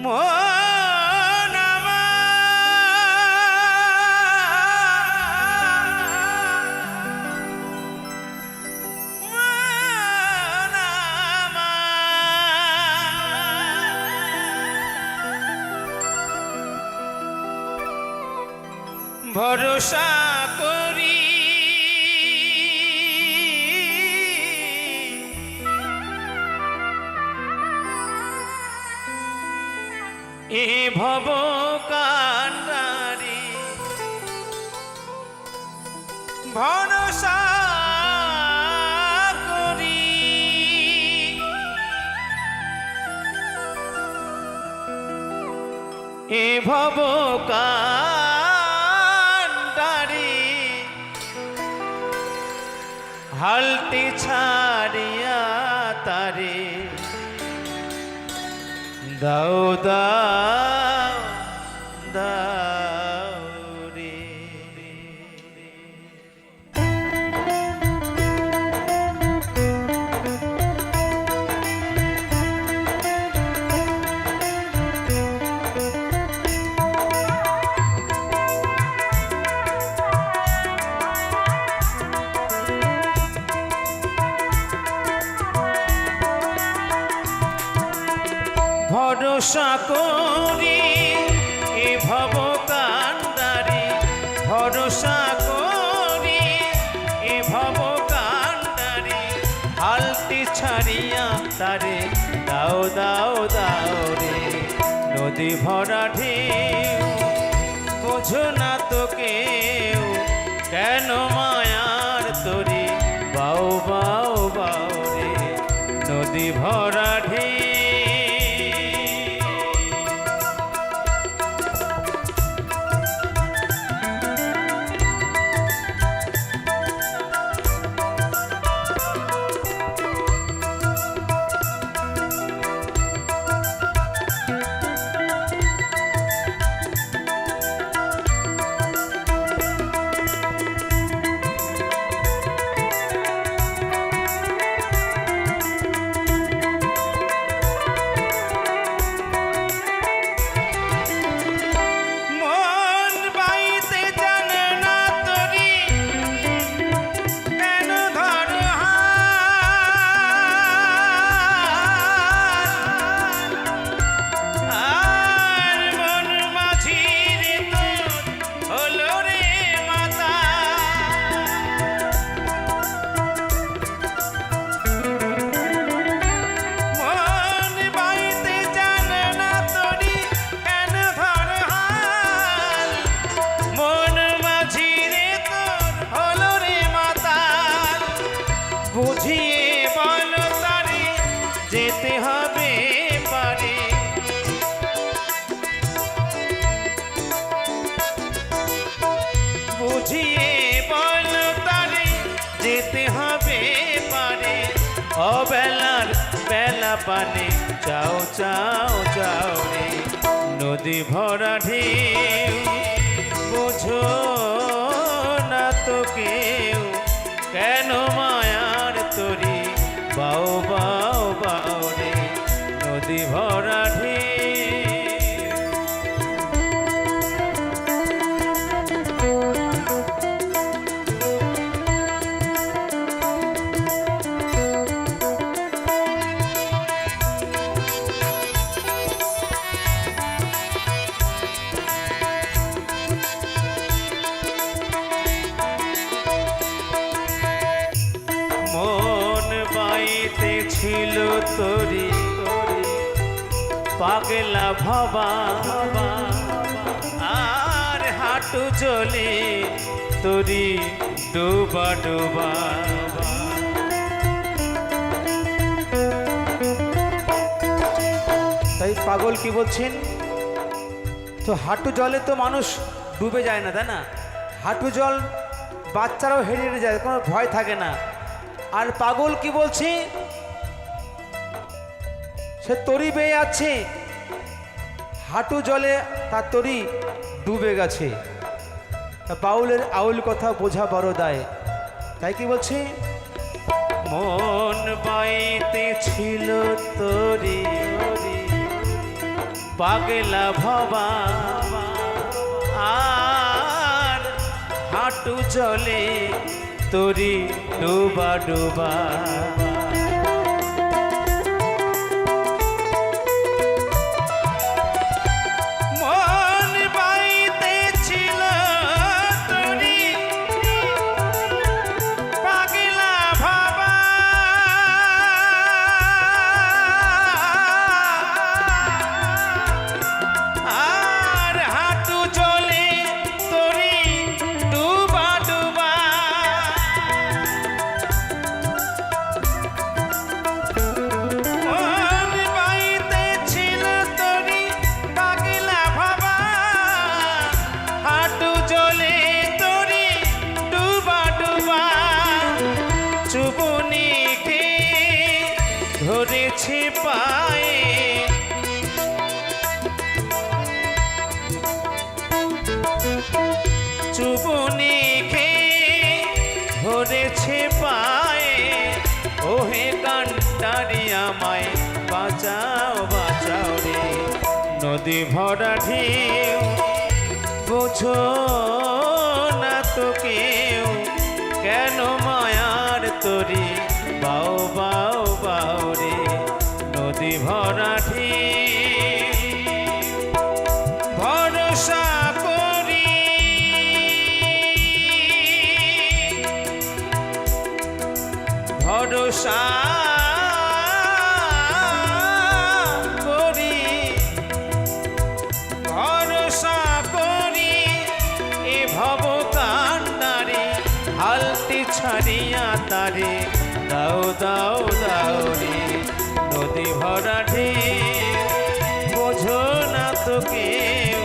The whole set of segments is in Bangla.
মন ভরসা করি এ ভব কান্ডারি ভরসা করি এ ভব কান্ডারি হালটি ছাড়িয়া তারে দাও দাও দাও রে। ভরসা করি এ ভব কান্ডারি ভরসা করি এ ভব কান্ডারি হালটি ছাড়িয়া তারে দাও দাও দাও রে। নদী ভরা ঢেউ বোঝো না তো কেউ কেন মায়ার তরি বাও বাও বাও রে। নদী ভরা ঢেউ বুঝিয়ে বল তারে যেতে হবে পারে বুঝিয়ে বল তারে যেতে হবে পারে অবেলার বেলা পানে চাও চাও চাও রে। নদী ভরা ঢেউ বোঝো না তো কেউ কেন মায়ার তরি বাও বাও বাও রে। নদী ভরা ঢেউ ছিল তোরি পাগলা ভবা আর হাঁটু জলে তোরি ডুবা ডুবা। তাই পাগল কি বলছেন তো হাঁটু জলে তো মানুষ ডুবে যায় না তাই না হাঁটু জল বাচ্চারাও হেরে হেরে যায় কোনো ভয় থাকে না। আর পাগল কি বলছে সে তরি বেয়ে আছে হাঁটু জলে তার তরি ডুবে গেছে। বাউলের আউল কথা বোঝা বড় দায় তাই কি বলছে মন বাইতে ছিল তরি পাগলা ভবা আর হাঁটু জলে তোরি ডুবা ডুবা মন বাইতেছিল তোরি পাগলা ভবা আর হাঁটু জলে তোরি ডুবা ডুবা মন বাইতেছিল তোরি পাগলা ভবা হাঁটু জলে তোরি ডুবা ডুবা চুবুনি ধরেছে পায়ে চুবুনি ধরেছে পায়ে ওহে কান্টারি আমায় বাঁচাও বাঁচাও রে নদী ভরা ঢেউ বোঝো না তো কেউ কেন মায়ার তরি বাও বাও বাও রে নদী ভরা ঢেউ ভরসা করি ভরসা করি ভরসা করি এ ভব কান্ডারে হালটি ছাড়িয়া তারে দাও দাও দাও রে নদী ভরা ঢেউ বোঝো না তো কেউ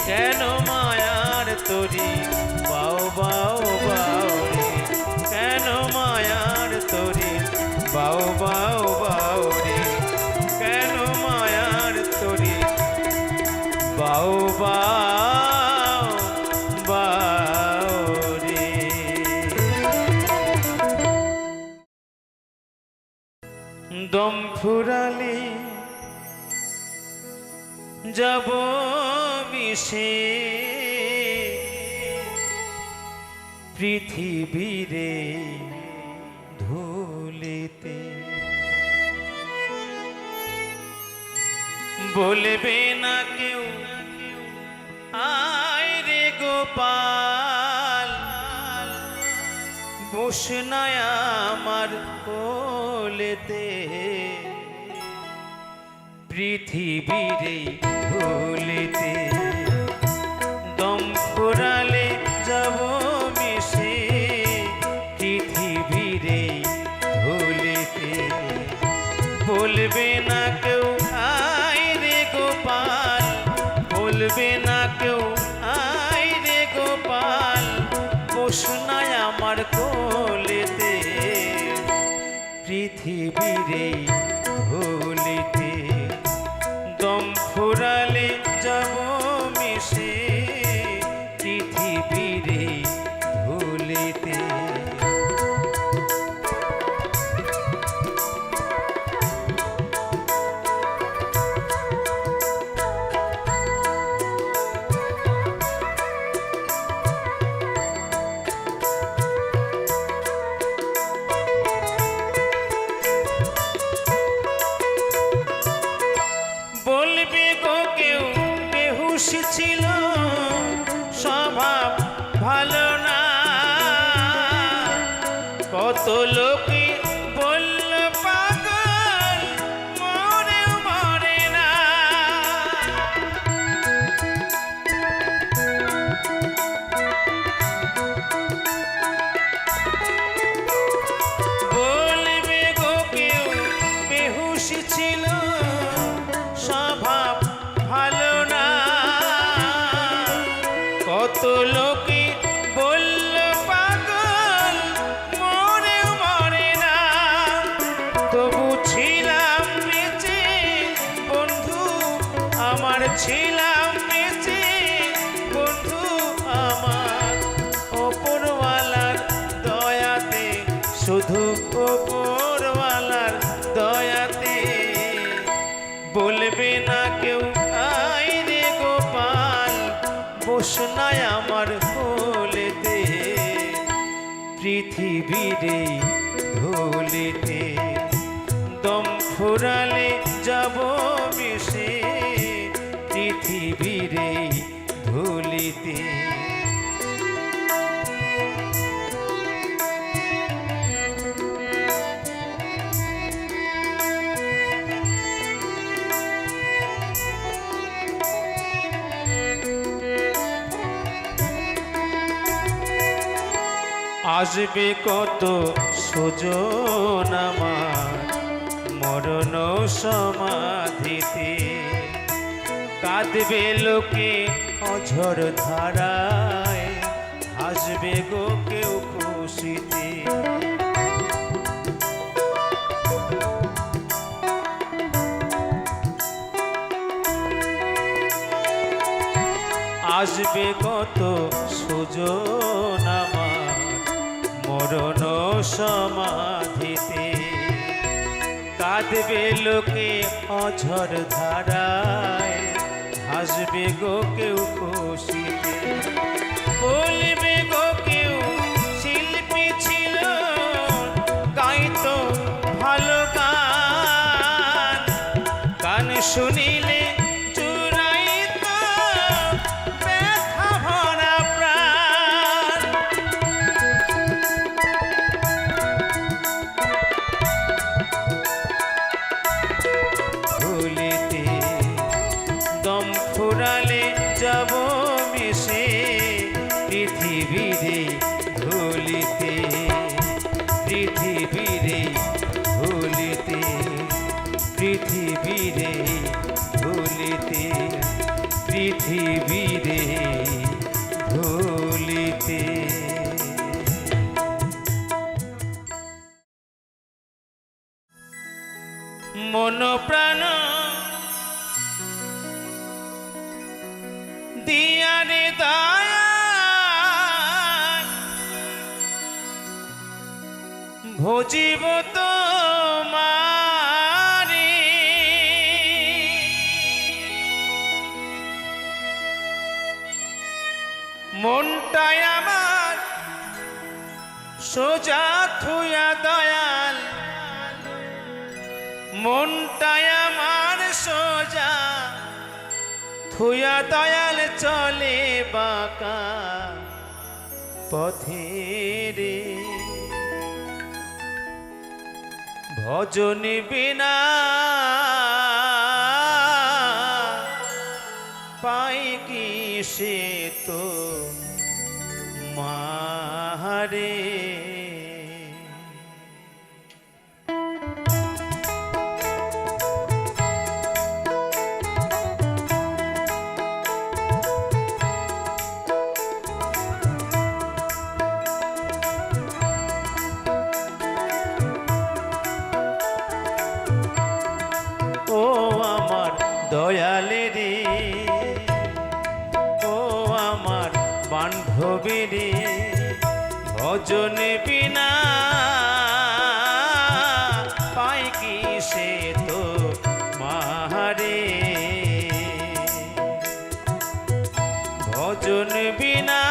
কেন মায়ার তরি বাও বাও বাও রে কেন মায়ার তরি বাও বাও বাও রে কেন মায়ার তরি বাও বাও বাও রে দম ফুরালে যাব মিশে পৃথিবীরে ধুলিতে বলবে না কেউ আয় রে গোপাল বসনায় আমার কোলেতে পৃথিবীরে ভুলিতে দম ফুরালে যাব মিশে পৃথিবীরে ভুলিতে বলবে না কেউ আয় রে গোপাল বলবে না কেউ আয় রে গোপাল বসনায় আমার কোলেতে পৃথিবীরে ভুলিতে দম ফুরালে যাব মিশে পৃথিবীরে ভুলিতে বলবে গো কেউ বেহুশ ছিল স্বভাব ভালো না কত লোকে বলল পাগল মরেও মরে না বলবে গো কেউ বেহুশ ছিল স্বভাব ভালো না কত লোকে বলল পাগল মরেও মরে না তবু ছিলাম বেঁচে বন্ধু আমার ছিলাম বেঁচে বন্ধু আমার ওপরওয়ালার দয়াতে শুধু ওপরওয়ালার দয়াতে বলবে না কেউ পোষনায় আমার কোলেতে পৃথিবীরে ধুলিতে দম ফুরালে যাব মিশে পৃথিবীরে ধুলিতে আসবে কত সুজন আমার মরণ সমাধিতে কাঁদবে লোকে অঝর ধারায় হাসবে গো কেউ খুশিতে আসবে কত সুজন আমার মরণ সমাধিতে কাঁদবে লোকে অঝর ধারায় হাসবে গো কেউ খুশিতে বলবে গো কেউ শিল্পী ছিল গাইতো ভালো গান গান শুনিলে ফুরালে যাব মিশে পৃথিবীরে ধুলিতে পৃথিবীরে ধুলিতে পৃথিবীরে ধুলিতে পৃথিবীরে ধুলিতে মন প্রাণ দিয়ারে দয়া ভজিব তোমারে মনটাই আমার সোজা থুয়া দয়াল মনটাই আমার সোজা থুয়া দয়াল চলে বাঁকা পথে রে ভজন বিনা পাই কি সে তো মারে দয়ালে রে ও আমার বান্ধবী রে ভজন বিনা পাই কি সে তো মারে ভজন বিনা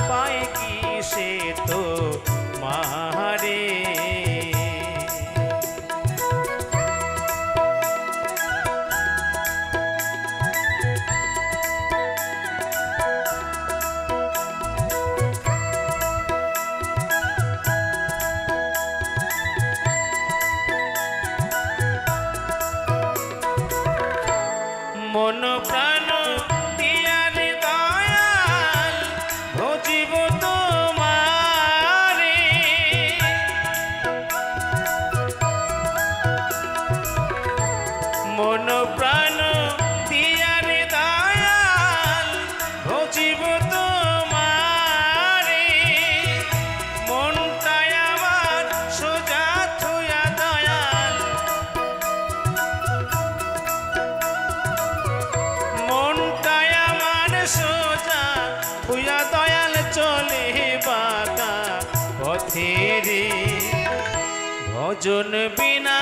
পাই কি সে তো মারে মন প্রাণ দিয়ারে দয়াল ভজিব তোমারে মন প্রাণ দিয়ারে দয়াল ভজিব তোমারে মনটাই আমার সোজা থুয়া দয়াল মনটাই আমার সোজা থুয়া দয়াল চলে বাঁকা পথে রে ভজন বিনা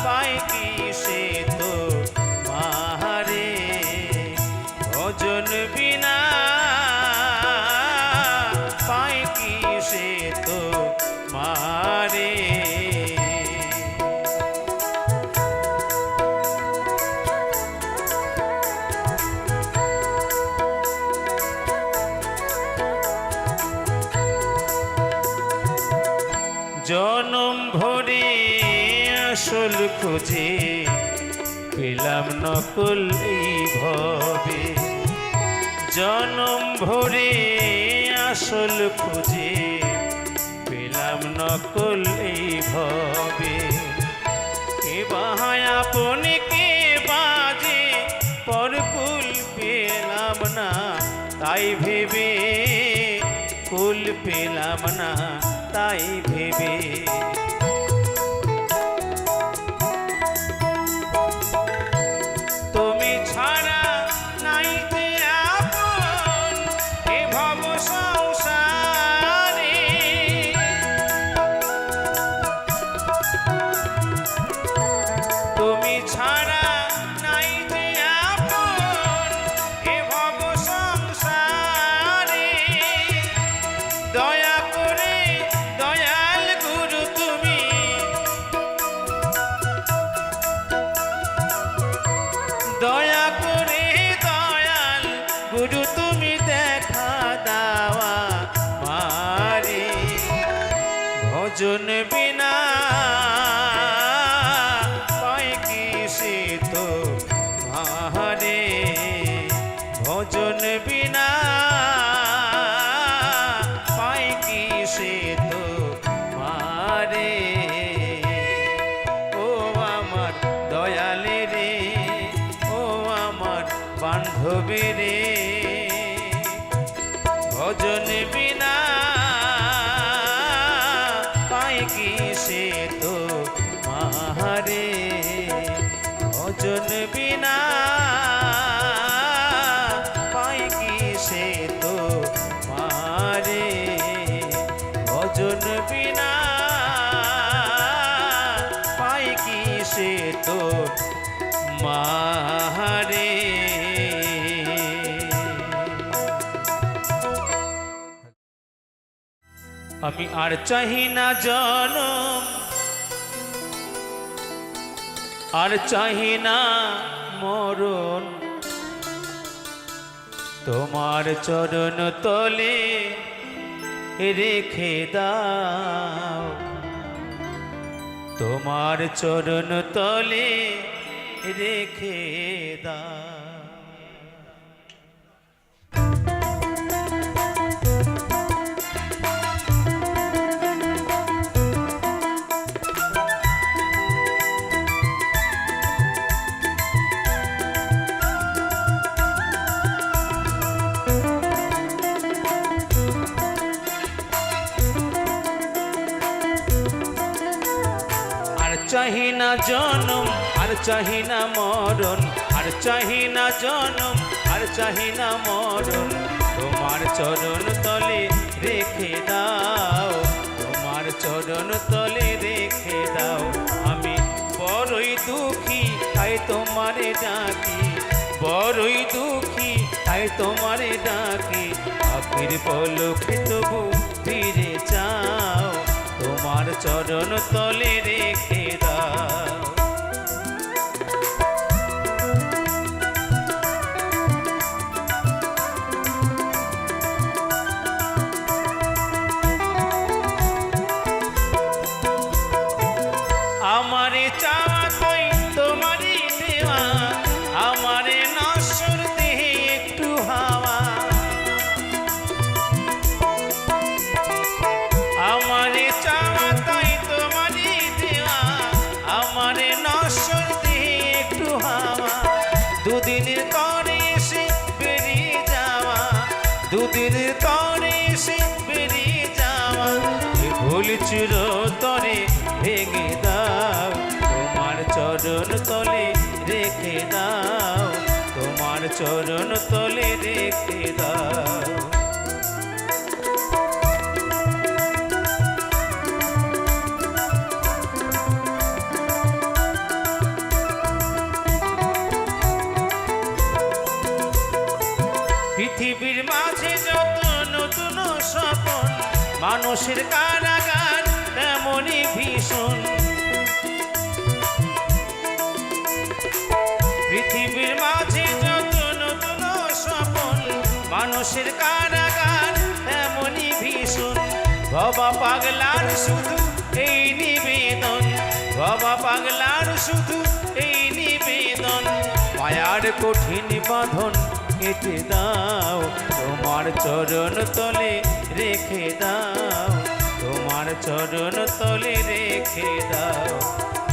পাই কি সে তো মা আসল খুঁজে পেলাম নকল এই ভবে জনম ভরে আসল খুঁজে পেলাম নকল এই ভবে কে বাহায় আপনি কে বাজে পরকুল পেলাম না তাই ভেবে কুল পেলাম না তাই ভেবে তুমি ছাড়া নাই যে আপন এ ভব সংসারে তুমি ছাড়া নাই যে আপন এ ভব সংসারে দয়া করে দয়াল গুরু তুমি দয়া করে দয়াল গুরু তুমি দেখা দাওয়া মারে ভজন বিনা পায় কি সে তো মারে ভজন বিনা পায় কি সে তো মারে ও আমার দয়ালে রে ও আমার বান্ধবী রে ভজন বিনা পায় কি সে তো মারে ভজন বিনা পায় কি সে তো মারে ভজন বিনা পায় কি সে তো মারে আমি আর চাহি না জনম আর চাহি না মরণ তোমার চরণ তলে রেখে দাও তোমার চরণ তলে রেখে দাও চাহি না জনম আর চাহি না মরণ আর চাহি না জনম আর চাহি না মরণ তোমার চরণ তলে রেখে দাও তোমার চরণ তলে রেখে দাও আমি বড়ই দুঃখী তাই তোমারে ডাকি বড়ই দুঃখী তাই তোমারে ডাকি আখির পলকে তবু ফিরে যাও তোমার চরণ তলে রেখে দাও আমারে চাওয়া তাই তোমারই দেওয়া আমারে নশ্বর দেহে একটু হাওয়া আমারে চাওয়া তাই তোমারই দেওয়া আমারে নশ্বর দেহে একটু হাওয়া দুদিনের তরে এসে বেরিয়ে যাওয়া দুদিনের তরে এসে বেরিয়ে যাওয়া ভুল চির তরে ভেঙে দাও তোমার চরণ তলে রেখে দাও তোমার চরণ তলে রেখে দাও পৃথিবীর মাঝে যত নতুন স্বপন মানুষের কারাগার তেমনই ভীষণ পৃথিবীর মাঝে যত নতুন স্বপন মানুষের কারাগার তেমনই ভীষণ ভবা পাগলার শুধু এই নিবেদন ভবা বাবা পাগলার শুধু এই নিবেদন, মায়ার কঠিন বাঁধন কেটে দাও, তোমার চরণ তলে রেখে দাও, তোমার চরণ তলে রেখে দাও।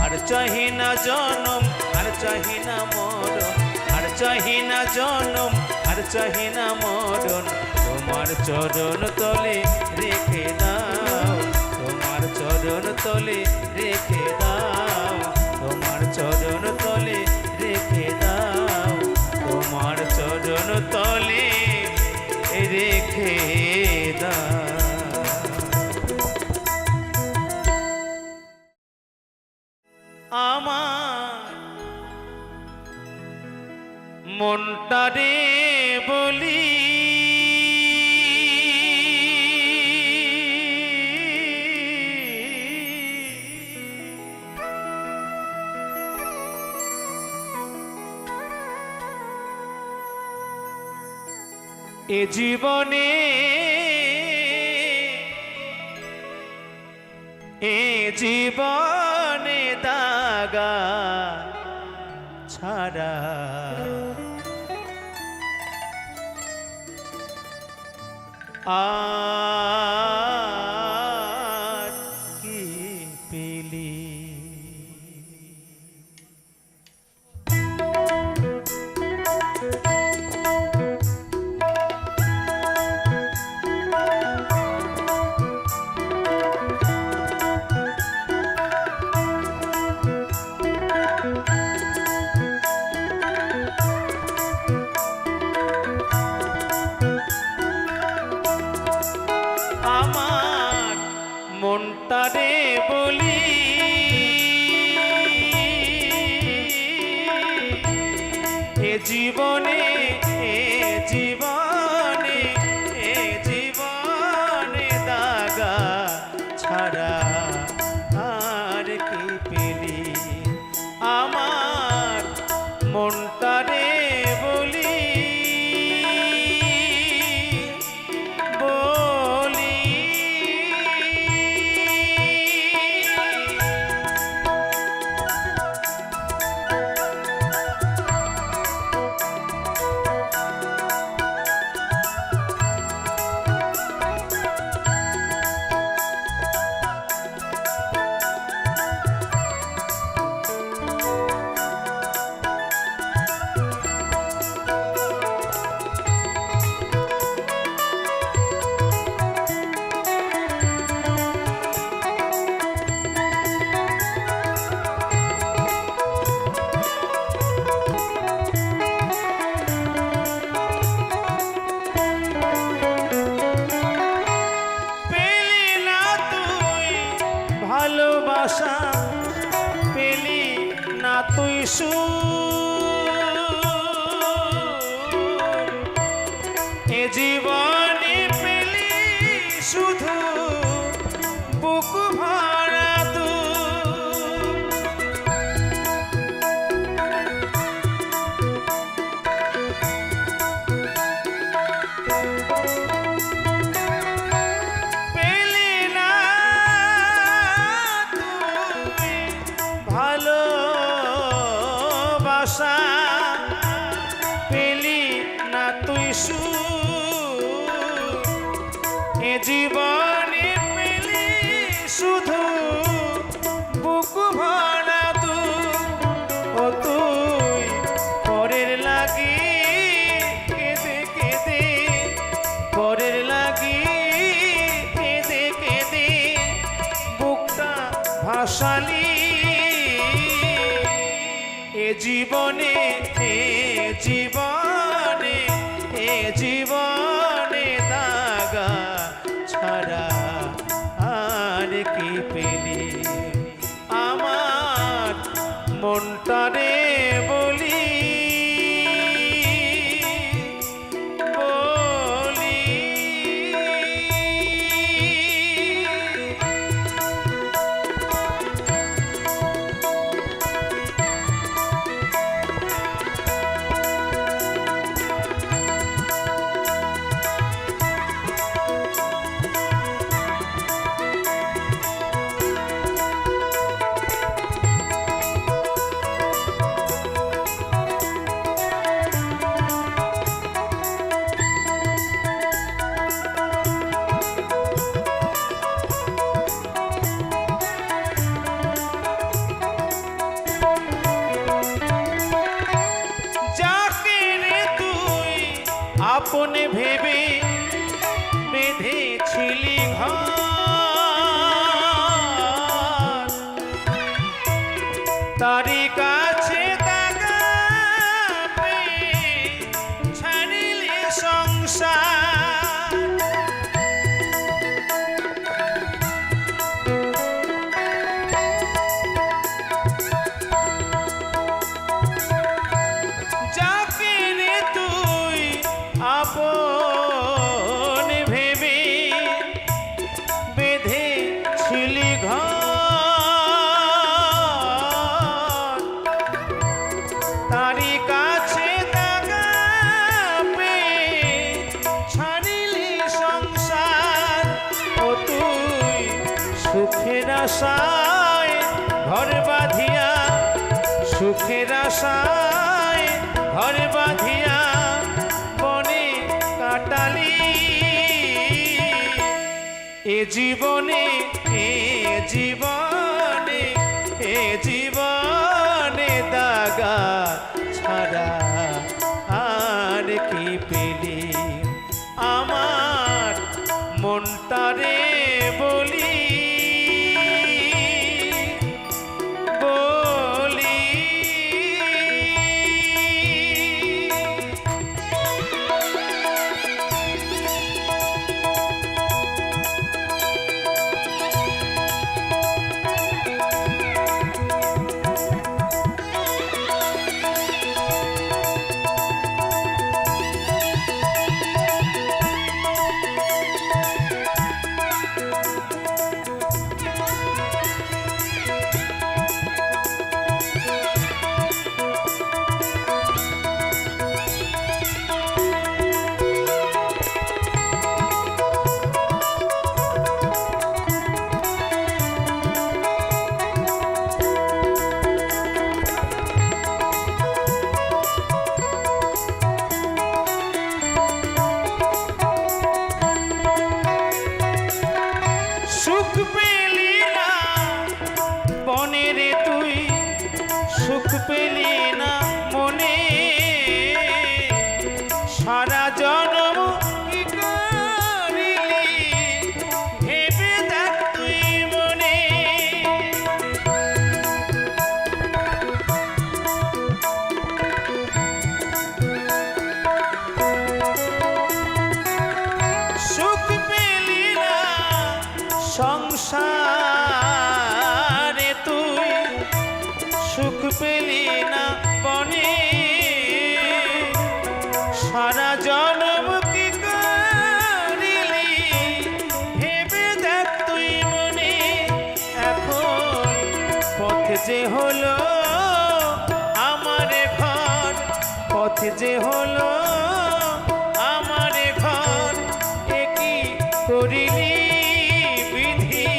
আর চাহি না জনম, আর চাহি না মরণ, আর চাহি না জনম, আর চাহি না মরণ, তোমার চরণ তলে রেখে দাও, তোমার চরণ তলে রেখে দাও, তোমার চরণ তলে রেখে দাও, তোমার চরণ তলে রেখে দাও। আমার মনটা রে বলি, এ জীবনে, এ জীবনে দাগা ছাড়া আর কি পেলি। আমার মনটা রে বলি, এ জীবনে, এ জীবনে, এ জীবনে দাগা ছাড়া আর কি পেলি। আমার মনটা রে বলি, ভালোবাসা পেলি না তুই এ জীবনে পেলি শুধু বুক ভরা ভালোবাসা পেলি না তুই এ জীবনে পেলি শুধু বুক ভরা ও তুই পরের লাগি কেঁদে কেঁদে, পরের লাগি কেঁদে কেঁদে বুকটা ভাসালি। এ জীবনে, এ জীবনে, এ জীবনে দাগা ছাড়া আর কি পেলি। আমার মনটা রে বলি, বলি আপনে ভেবে বেঁধেছিলি ঘর, তারি কাছে দাগা পেয়ে ছাড়িলি সংসার। যাকে রে তুই আপন ভেবে বেঁধেছিলি ঘর, তারি কাছে দাগা পেয়ে ছাড়িলি সংসার। ও তুই সুখের আশায় ঘর বাঁধিয়া, সুখের আশায় ঘর বাঁধিয়া বনে কাটালি এ জীবনে, এ জীবনে, এ জীবনে দাগা ছাড়া আর কি পেলি? আমার মনটারে বলি বলি। সুখ পেলি না বনে রে তুই, সুখ পেলি না মনে, সারা জনম কি করিলি ভেবে দেখ তুই মনে। সুখ পেলি না সংসারে তুই, সুখ পেলি না বনে, সারা জনম কি করিলি ভেবে দেখ তুই মনে। এখন পথ যে হলো আমার ঘর, পথ যে হলো আমার ঘর, এ কি করিলি বিধি?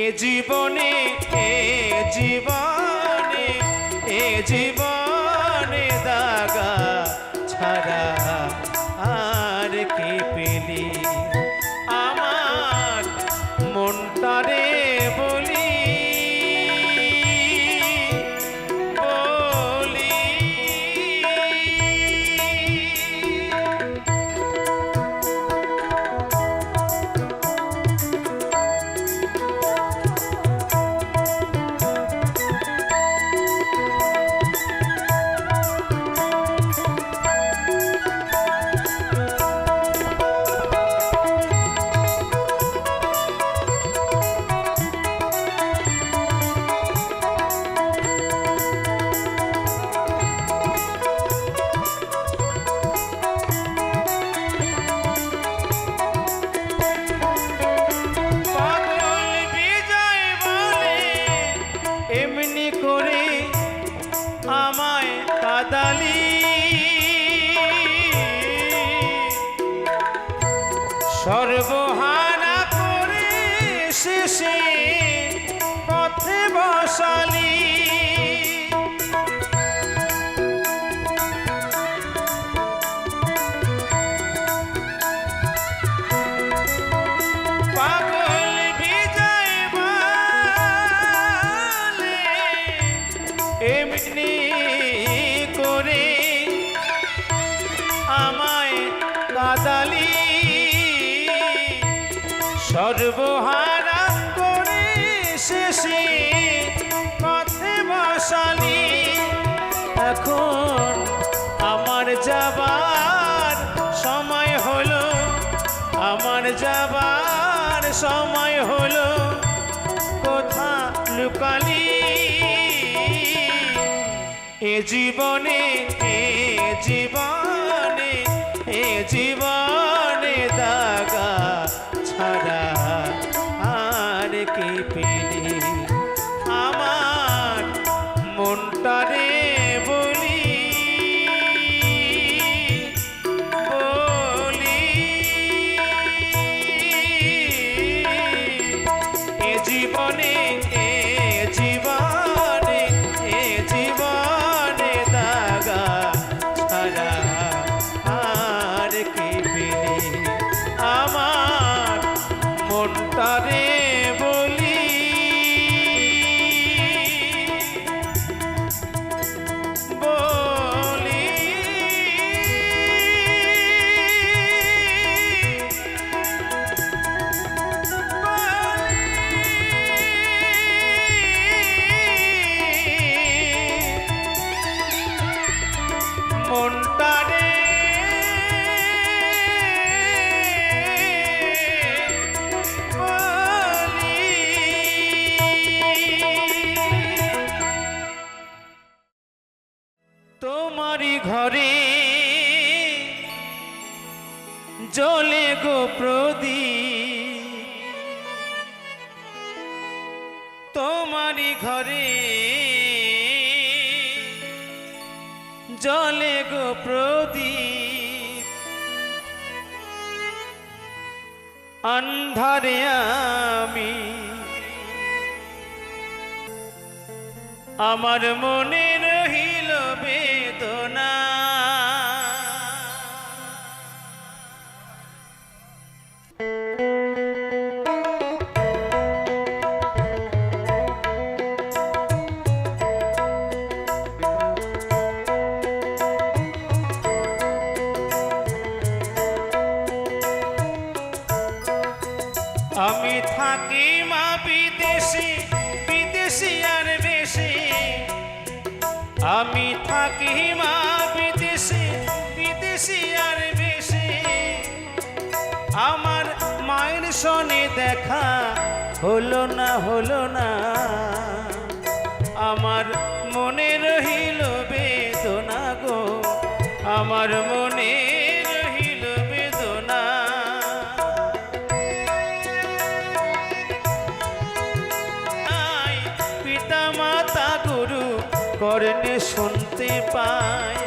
এ জীবনে, এ জীবনে, এ জীবনে দাগা ছাড়া আর কে পেলি? আমার মনটারে বলি বলি। আমায় কাদালি সর্বহারা করে শেষে পথে বসালি পাগল বিজয় বলে এমনি করে আমায় সর্বহারা করে শেষে পথে বসালি। এখন আমার যাবার সময় হলো, আমার যাবার সময় হলো, কোথা লুকালি? এ জীবনে, এ জীবনে, এ জীবনে দাগা ছাড়া আর কি পেলি? আমার মনটারে বলি, বলি এ জীবনে, এ জীবনে, এ জীবনে দাগা ছাড়া আর কি পেলি? আমার মনটারে বলি, বলি মনটারে বলি। তোমারই ঘরে জ্বলে গো প্রদীপ, তোমারই ঘরে জ্বলে গো প্রদীপ, অন্ধারে আমি আমার মনে রহিল বেদনা। আমি থাকি মা বিদেশে, বিদেশি আর বেশি। আমি থাকি মা বিদেশে, বিদেশি আর বেশি। আমার মায়ের সনে দেখা হলো না, হলো না। আমার মনে রহিল বেদনা গো, আমার মনে রহিল বেদনা। পিতা মাতা গুরু করণে শুনতে পাই,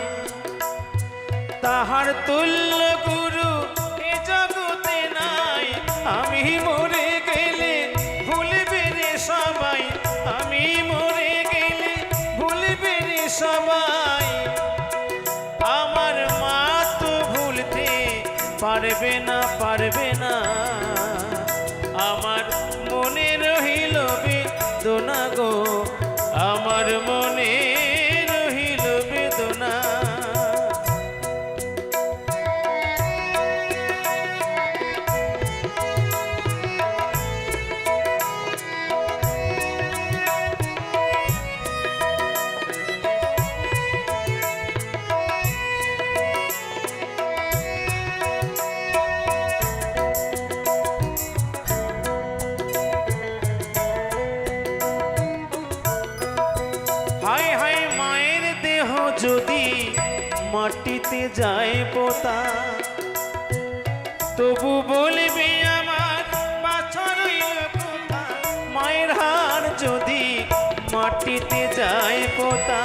তাহার তুল্য গুরু এ জগতে নাই। আমি মরে গেলে ভুলবে রে সবাই, আমি মরে গেলে ভুলবে রে সবাই। আমার মা তো ভুলতে পারবে না, পারবে না। আমার মনে রহিল বেদনা গো, আমার মনে রহিল বেদনা। হায় হায় মায়ের দেহ যদি মাটিতে যায় পোতা, তবু বলবে আমার বাছা রইল কোথা। মায়ের হাড় যদি মাটিতে যায় পোতা,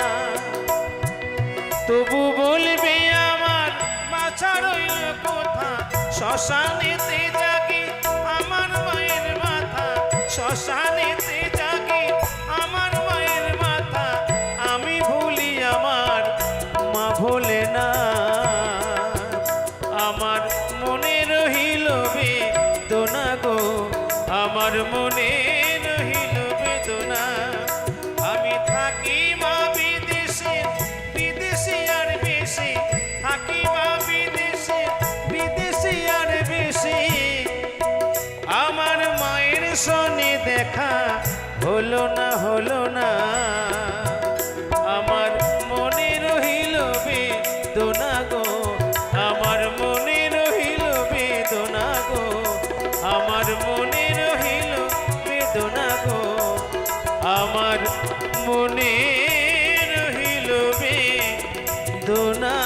তবু বলবে আমার বাছা রইল কোথা। শ্মশানেতে জাগে আমার মায়ের মাথা, শ্মশানেতে জাগে আমার মায়ের মাথা। আমি ভুলি আমার মা ভোলে না, আমার মনে রহিল বেদনা গো, আমার মনে রহিল বেদনা। আমি থাকি মা বিদেশে, বিদেশি আর বেশি। থাকি মা বিদেশে, বিদেশি আর বেশি। মনে রহিল দোনা